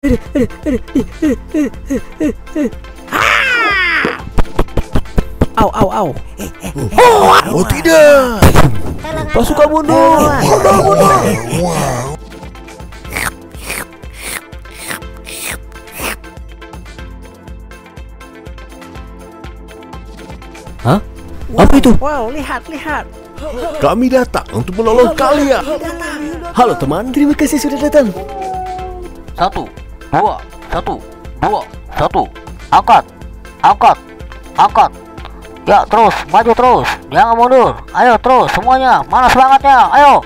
Au, au, au. Oh tidak. Pasukan mundur. Hah? Apa itu? Wow, lihat, lihat. Kami datang untuk menolong kalian. Halo teman, terima kasih sudah datang. 1, 2, 1, 2, 1. Angkat, angkat, angkat. Ya, terus, maju terus. Jangan mundur. Ayo terus semuanya. Mana semangatnya? Ayo.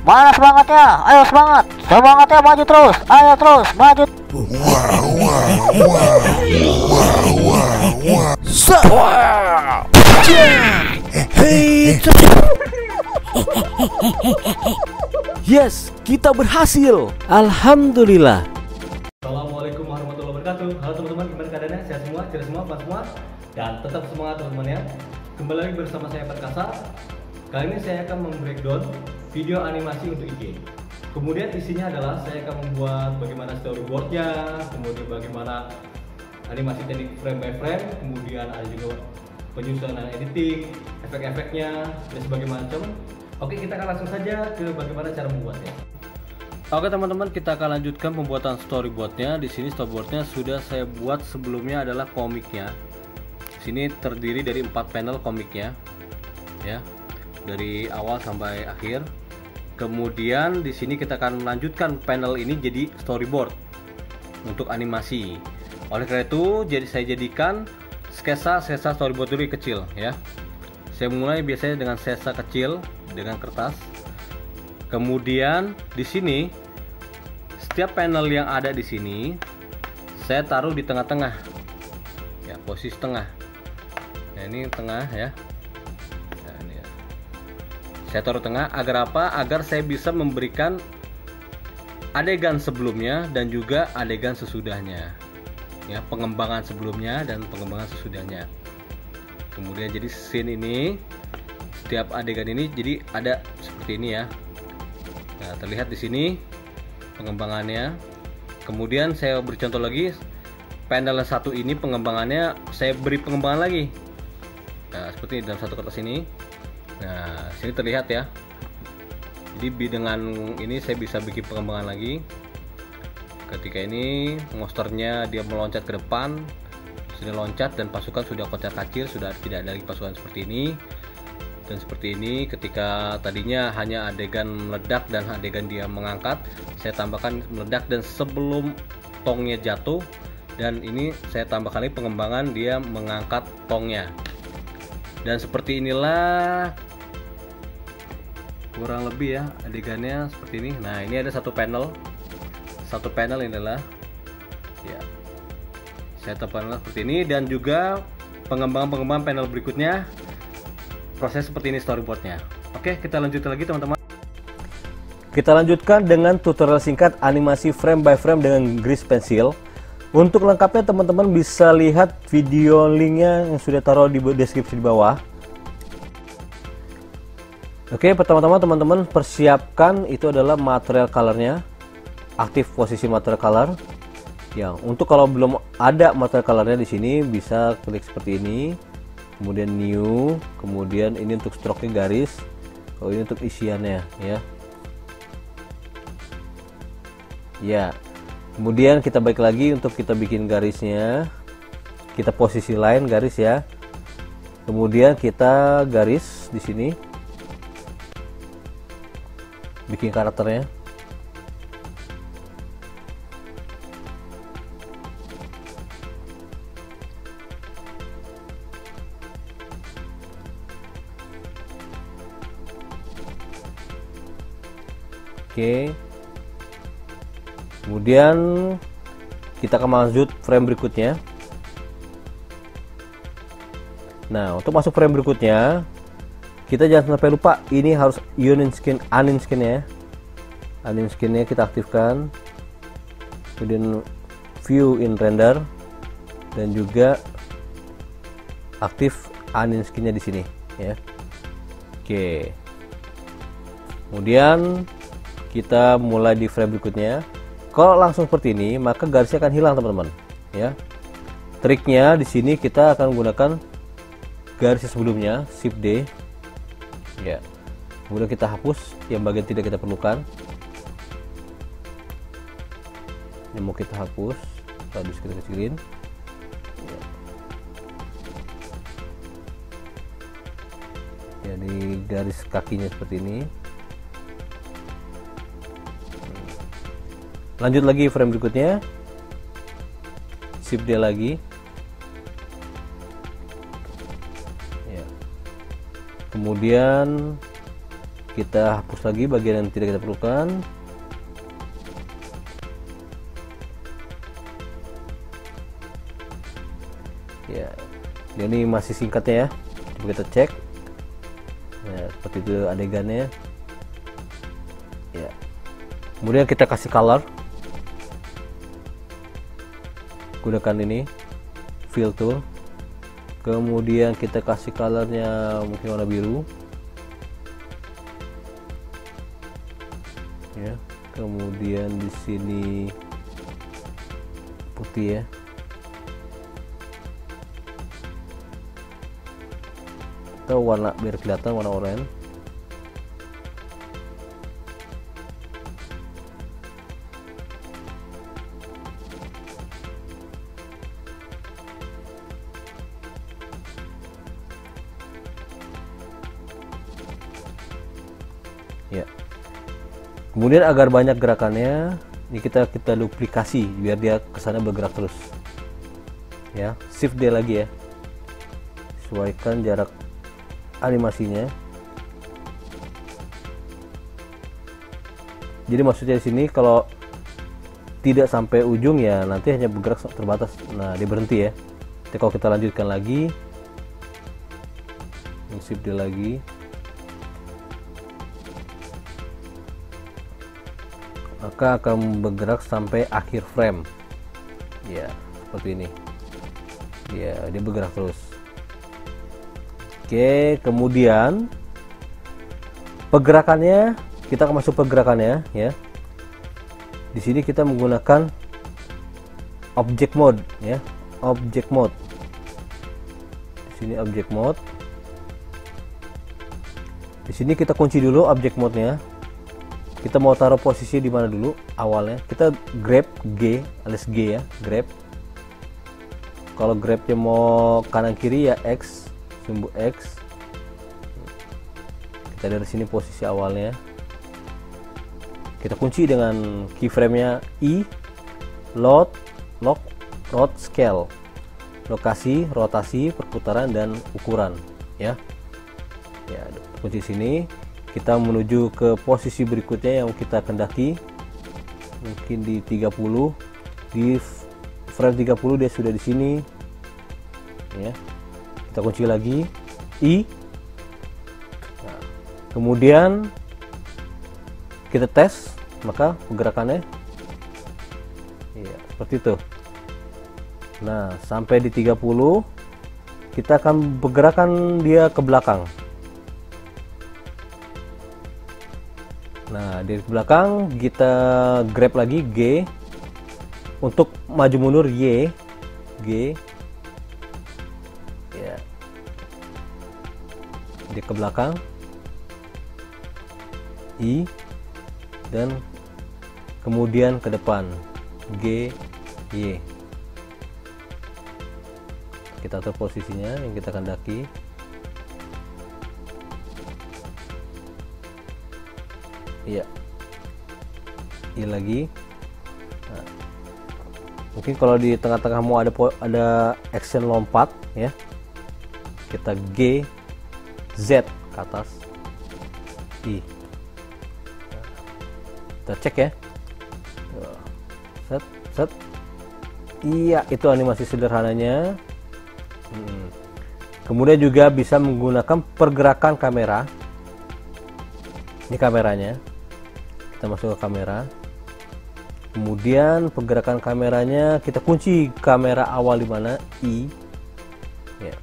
Mana semangatnya? Ayo semangat. Semangatnya maju terus. Ayo terus, maju. Yes, kita berhasil. Alhamdulillah. Assalamualaikum warahmatullahi wabarakatuh. Halo teman-teman, gimana keadaannya? Sehat semua, cerdas semua, pas semua, dan tetap semangat teman-teman ya. Kembali lagi bersama saya Perkasa. Kali ini saya akan membreakdown video animasi untuk IG. Kemudian isinya adalah saya akan membuat bagaimana storyboardnya, kemudian bagaimana animasi teknik frame by frame, kemudian ada juga penyusunan editing, efek-efeknya, dan sebagainya macam. Oke, kita akan langsung saja ke bagaimana cara membuatnya. Oke teman-teman, kita akan lanjutkan pembuatan storyboardnya. Di sini storyboardnya sudah saya buat sebelumnya adalah komiknya. Sini terdiri dari 4 panel komiknya, ya, dari awal sampai akhir. Kemudian di sini kita akan melanjutkan panel ini jadi storyboard untuk animasi. Oleh karena itu, saya jadikan sketsa storyboard dulu kecil, ya. Saya mulai biasanya dengan sketsa kecil dengan kertas. Kemudian di sini setiap panel yang ada di sini saya taruh di tengah-tengah, ya, posisi tengah. Nah, ini tengah ya. Nah, ini ya. Saya taruh tengah agar apa? Agar saya bisa memberikan adegan sebelumnya dan juga adegan sesudahnya. Ya, pengembangan sebelumnya dan pengembangan sesudahnya. Kemudian jadi scene ini, setiap adegan ini jadi ada seperti ini ya. Nah, terlihat di sini pengembangannya. Kemudian saya beri contoh lagi, panel 1 ini pengembangannya saya beri pengembangan lagi. Nah, seperti ini dalam satu kertas ini. Nah, sini terlihat ya. Jadi dengan ini saya bisa bikin pengembangan lagi. Ketika ini monsternya dia meloncat ke depan, sudah loncat dan pasukan sudah kocar-kacir, sudah tidak ada lagi pasukan seperti ini. Dan seperti ini, ketika tadinya hanya adegan meledak dan adegan dia mengangkat, saya tambahkan meledak dan sebelum tongnya jatuh, dan ini saya tambahkan lagi pengembangan dia mengangkat tongnya. Dan seperti inilah kurang lebih ya adegannya seperti ini. Nah, ini ada satu panel ini adalah ya, saya tambahkan seperti ini, dan juga pengembangan panel berikutnya proses seperti ini storyboardnya. Oke, kita lanjutkan lagi teman-teman. Kita lanjutkan dengan tutorial singkat animasi frame by frame dengan grease pencil. Untuk lengkapnya teman-teman bisa lihat video linknya yang sudah taruh di deskripsi di bawah. Oke, pertama-tama teman-teman persiapkan itu adalah material colornya. Aktif posisi material color. Ya, untuk kalau belum ada material colornya di sini bisa klik seperti ini. Kemudian new, kemudian ini untuk stroke-nya garis, oh ini untuk isiannya ya. Ya, kemudian kita balik lagi untuk kita bikin garisnya, kita posisi line garis ya. Kemudian kita garis di sini, bikin karakternya. Oke, kemudian kita akan lanjut frame berikutnya. Nah, untuk masuk frame berikutnya kita jangan sampai lupa ini harus unin skin ya. Unin skinnya kita aktifkan, kemudian view in render, dan juga aktif unin skinnya di sini ya. Oke, kemudian kita mulai di frame berikutnya. Kalau langsung seperti ini, maka garisnya akan hilang teman-teman. Ya, triknya di sini kita akan menggunakan garis sebelumnya, Shift D. Ya, kemudian kita hapus yang bagian tidak kita perlukan. Ini mau kita hapus, tadi kita kecilin. Ya. Jadi garis kakinya seperti ini. Lanjut lagi frame berikutnya, Shift D lagi. Ya. Kemudian kita hapus lagi bagian yang tidak kita perlukan. Ya, ini masih singkatnya ya. Coba kita cek. Ya, seperti itu adegannya. Ya. Kemudian kita kasih color. Gunakan ini fill tool, kemudian kita kasih colornya mungkin warna biru ya, kemudian di sini putih ya, atau warna biar kelihatan warna oranye. Ya. Kemudian agar banyak gerakannya, ini kita duplikasi biar dia kesana bergerak terus. Ya, Shift D lagi ya. Sesuaikan jarak animasinya. Jadi maksudnya di sini kalau tidak sampai ujung ya nanti hanya bergerak terbatas. Nah, dia berhenti ya. Jadi kalau kita lanjutkan lagi, Shift D lagi. Maka akan bergerak sampai akhir frame. Ya, seperti ini. Ya, dia bergerak terus. Oke, kemudian pergerakannya, kita akan masuk pergerakannya ya. Di sini kita menggunakan object mode ya, object mode. Di sini object mode. Di sini kita kunci dulu object mode-nya. Kita mau taruh posisi di mana dulu awalnya? Kita grab G alias G ya, grab. Kalau grabnya mau kanan kiri ya X, sumbu X. Kita dari sini posisi awalnya. Kita kunci dengan keyframe-nya I, load, lock, rot, scale. Lokasi, rotasi, perputaran dan ukuran ya. Ya, kunci sini. Kita menuju ke posisi berikutnya yang kita kendaki, mungkin di 30. Di frame 30 dia sudah di sini ya. Kita kunci lagi I. Nah, kemudian kita tes, maka pergerakannya ya seperti itu. Nah, sampai di 30 kita akan pergerakan dia ke belakang. Nah, di belakang kita grab lagi G. Untuk maju mundur Y, G. Ya. Di ke belakang I dan kemudian ke depan G, Y. Kita atur posisinya yang kita kendaki. Iya, ini lagi. Nah, mungkin kalau di tengah-tengah mau ada action lompat ya, kita G, Z ke atas, I. Nah, kita cek ya. Set, set. Iya, itu animasi sederhananya. Kemudian juga bisa menggunakan pergerakan kamera. Ini kameranya. Kita masuk ke kamera, kemudian pergerakan kameranya kita kunci kamera awal di mana I ya.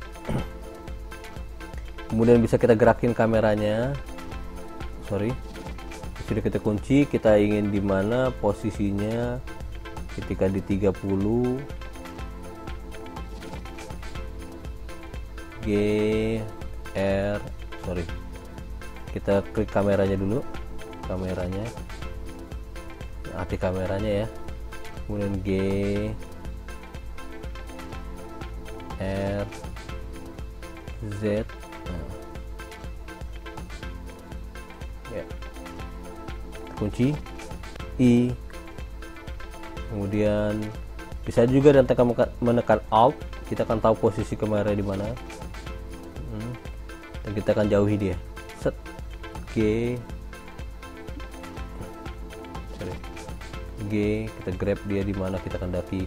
Kemudian bisa kita gerakin kameranya, sudah kita kunci, kita ingin di mana posisinya ketika di 30 kita klik kameranya dulu, aktif kameranya ya, kemudian GRZ ya, kunci I, kemudian bisa juga dan menekan Alt, kita akan tahu posisi kamera di mana, dan kita akan jauhi dia. Set G, kita grab dia di mana kita kendaki.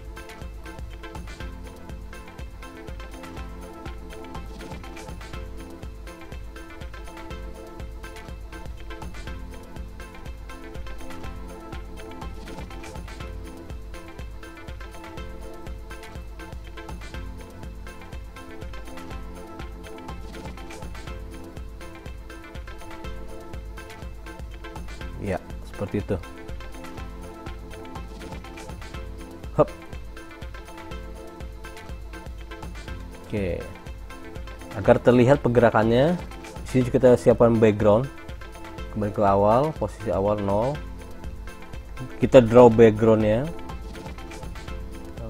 Ya, seperti itu. Hop. Oke. Agar terlihat pergerakannya, di sini kita siapkan background. Kembali ke awal, posisi awal 0. Kita draw backgroundnya.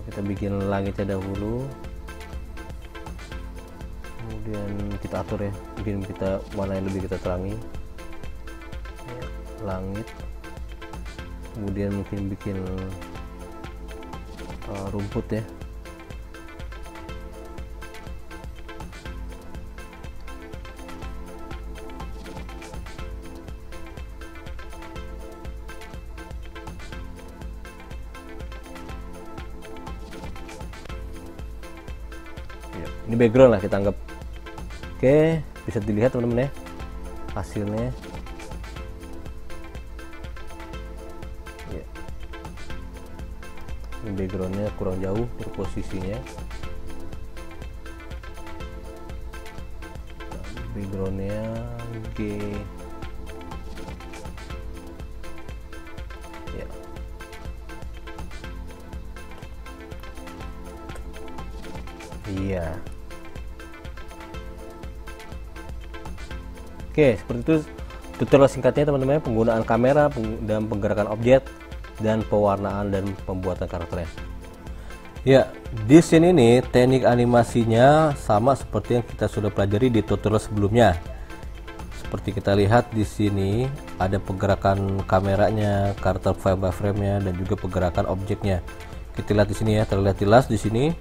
Kita bikin langitnya dahulu. Kemudian kita atur ya, bikin kita mana yang lebih kita terangi. Langit, kemudian mungkin bikin rumput ya. Ini background lah kita anggap. Oke, bisa dilihat teman-teman ya hasilnya. Ini backgroundnya kurang jauh dari posisinya, backgroundnya G ya. Iya. Oke, seperti itu tutorial singkatnya teman-teman, penggunaan kamera dan penggerakan objek dan pewarnaan dan pembuatan karakternya. Ya, di sini nih teknik animasinya sama seperti yang kita sudah pelajari di tutorial sebelumnya. Seperti kita lihat di sini ada pergerakan kameranya, karakter frame by frame-nya, dan juga pergerakan objeknya. Kita lihat di sini ya, terlihat jelas di sini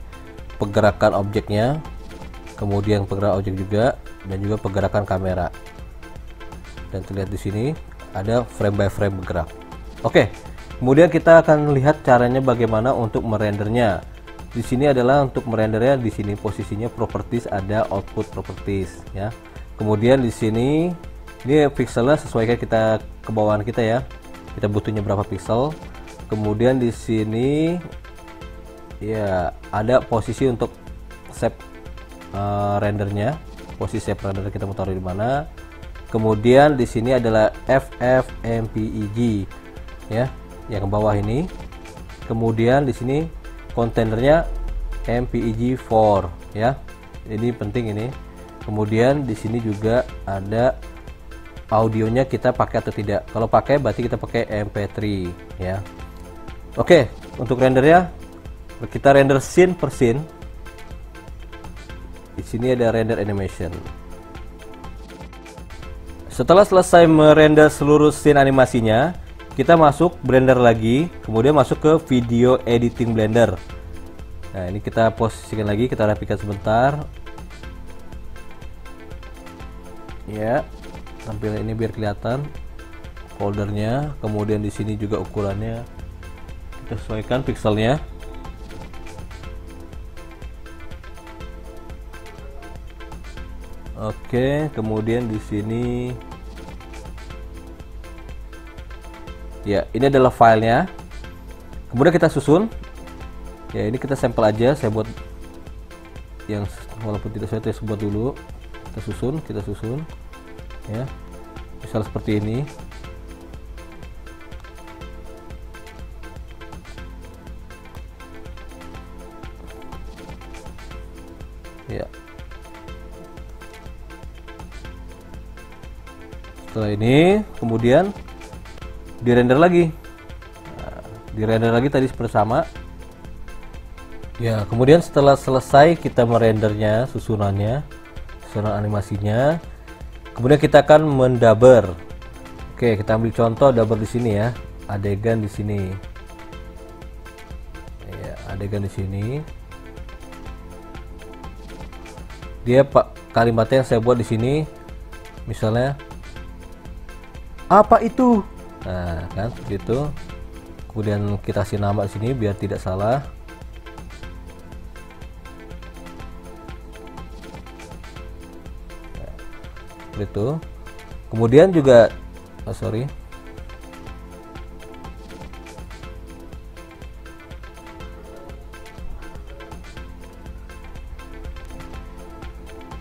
pergerakan objeknya, kemudian pergerakan objek juga, dan juga pergerakan kamera. Dan terlihat di sini ada frame by frame bergerak. Oke. Kemudian kita akan lihat caranya bagaimana untuk merendernya. Di sini adalah untuk merendernya, di sini posisinya properties, ada output properties ya. Kemudian di sini ini pixelnya sesuaikan kita kebawaan kita ya. Kita butuhnya berapa pixel. Kemudian di sini ya ada posisi untuk shape rendernya. Posisi shape render kita mau taruh di mana. Kemudian di sini adalah FFmpeg ya, yang bawah ini. Kemudian di sini kontainernya MPEG-4 ya. Ini penting ini. Kemudian di sini juga ada audionya, kita pakai atau tidak. Kalau pakai berarti kita pakai MP3 ya. Oke, untuk rendernya kita render scene per scene. Di sini ada render animation. Setelah selesai merender seluruh scene animasinya, kita masuk Blender lagi, kemudian masuk ke video editing Blender. Nah, ini kita posisikan lagi, kita rapikan sebentar. Ya, tampil ini biar kelihatan foldernya. Kemudian di sini juga ukurannya kita sesuaikan pixelnya. Oke, kemudian di sini ya, ini adalah filenya. Kemudian kita susun. Ya, ini kita sampel aja, saya buat yang walaupun tidak saya buat dulu. Kita susun ya. Misal seperti ini. Ya. Setelah ini kemudian dirender lagi. Nah, dirender lagi tadi seperti sama. Ya, kemudian setelah selesai kita merendernya, susunan animasinya, kemudian kita akan mendubber. Oke, kita ambil contoh dubber di sini ya, adegan di sini. Ya, adegan di sini. Dia kalimatnya yang saya buat di sini, misalnya apa itu? Nah, kan gitu. Kemudian kita kasih nama di sini biar tidak salah. Nah, seperti itu. Kemudian juga,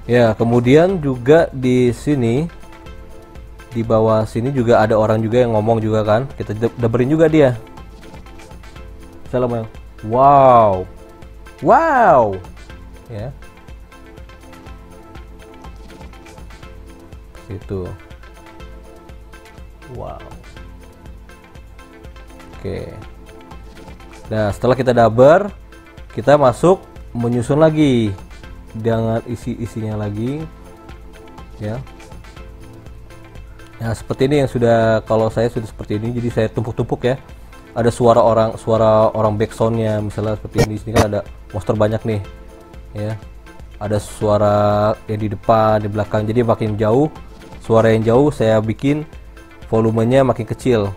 ya, kemudian juga di sini. Di bawah sini juga ada orang juga yang ngomong juga kan, kita dubberin juga dia. Salam, wow, ya, itu, wow. Oke, nah setelah kita dubber, kita masuk menyusun lagi dengan isinya lagi, ya. Nah, seperti ini yang sudah, kalau saya sudah seperti ini, jadi saya tumpuk-tumpuk ya. Ada suara orang backsoundnya, misalnya seperti ini. Di sini kan ada monster banyak nih, ya. Ada suara yang di depan, di belakang. Jadi makin jauh, suara yang jauh saya bikin volumenya makin kecil.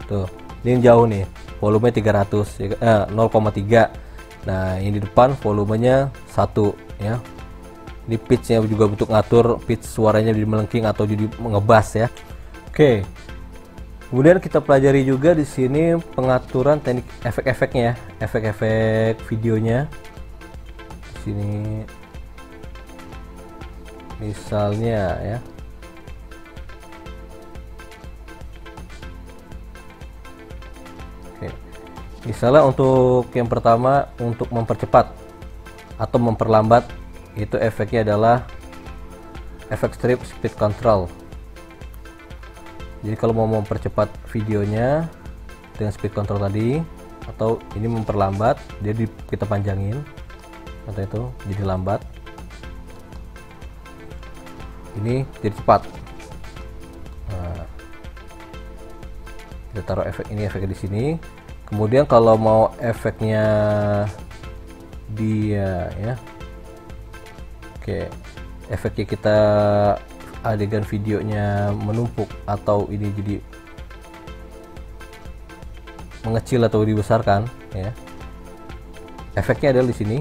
Tuh, ini yang jauh nih, volumenya 0,3. Nah, yang di depan volumenya 1, ya. Ini pitchnya juga untuk ngatur pitch suaranya jadi melengking atau jadi ngebas ya. Oke. Kemudian kita pelajari juga di sini pengaturan teknik efek-efeknya ya, efek-efek videonya. Di sini misalnya ya. Oke. Misalnya untuk yang pertama, untuk mempercepat atau memperlambat, itu efeknya adalah efek strip speed control. Jadi kalau mau mempercepat videonya dengan speed control tadi, atau ini memperlambat, jadi kita panjangin atau itu jadi lambat, ini jadi cepat. Nah, kita taruh efek ini, efeknya di sini. Kemudian kalau mau efeknya dia ya, oke, efeknya kita adegan videonya menumpuk atau ini jadi mengecil atau dibesarkan ya. Efeknya adalah di sini.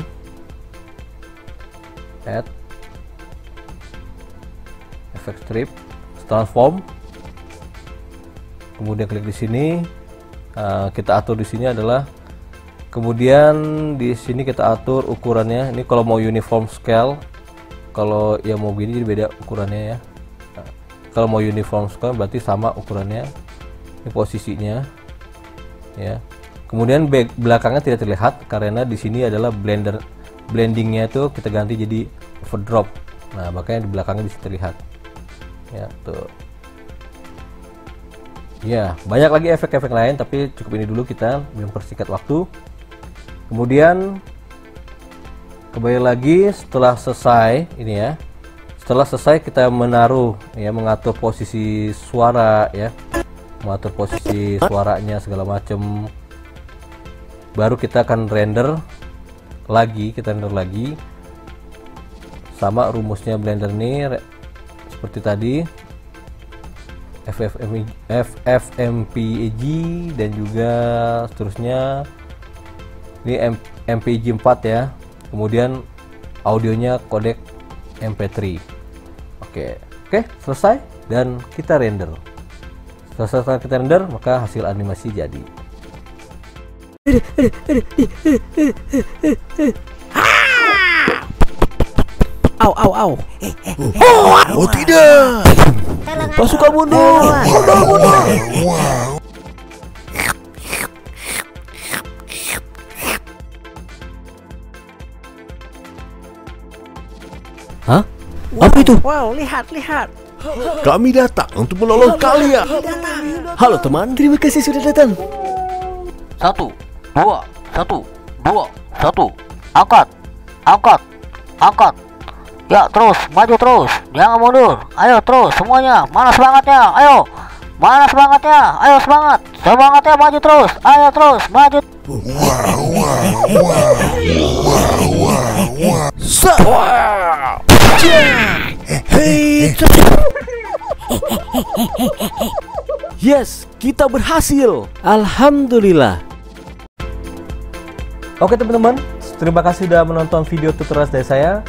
Add efek strip, transform. Kemudian klik di sini. Kita atur di sini adalah, kemudian di sini kita atur ukurannya. Ini kalau mau uniform scale. Kalau yang mau gini jadi beda ukurannya ya. Nah, kalau mau uniform scale berarti sama ukurannya. Ini posisinya, ya. Kemudian belakangnya tidak terlihat karena di sini adalah blendingnya itu kita ganti jadi overdrop. Nah, makanya di belakangnya bisa terlihat. Ya, tuh. Ya, banyak lagi efek-efek lain, tapi cukup ini dulu kita mempersingkat waktu. Kemudian kembali lagi setelah selesai ini ya, setelah selesai kita menaruh ya, mengatur posisi suara ya, mengatur posisi suaranya segala macam, baru kita akan render lagi, sama rumusnya Blender ini seperti tadi, FFmpeg dan juga seterusnya. Ini MPEG 4 ya. Kemudian audionya kodek MP3. Oke, selesai dan kita render. Setelah kita render, maka hasil animasi jadi. Au. Oh tidak. Pasukan mundur. Apa itu? Wow, lihat. Kami datang untuk menolong kalian. Halo teman, terima kasih sudah datang. 1, 2, 1, 2, 1. Angkat. Ya, terus, maju terus. Jangan mundur. Ayo terus semuanya. Mana semangatnya? Ayo. Mana semangatnya? Ayo semangat. Semangatnya maju terus. Ayo terus, maju. Hei, yes, kita berhasil. Alhamdulillah. Oke teman-teman, terima kasih sudah menonton video tutorial dari saya.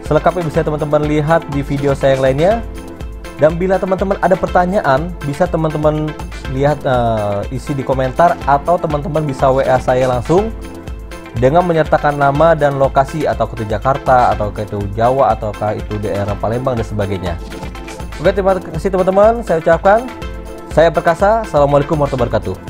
Selengkapnya bisa teman-teman lihat di video saya yang lainnya. Dan bila teman-teman ada pertanyaan, bisa teman-teman lihat isi di komentar, atau teman-teman bisa WA saya langsung dengan menyertakan nama dan lokasi, atau ke Jakarta, atau ke itu Jawa, ataukah itu daerah Palembang dan sebagainya. Oke, terima kasih teman-teman. Saya ucapkan, saya Perkasa. Assalamualaikum warahmatullahi wabarakatuh.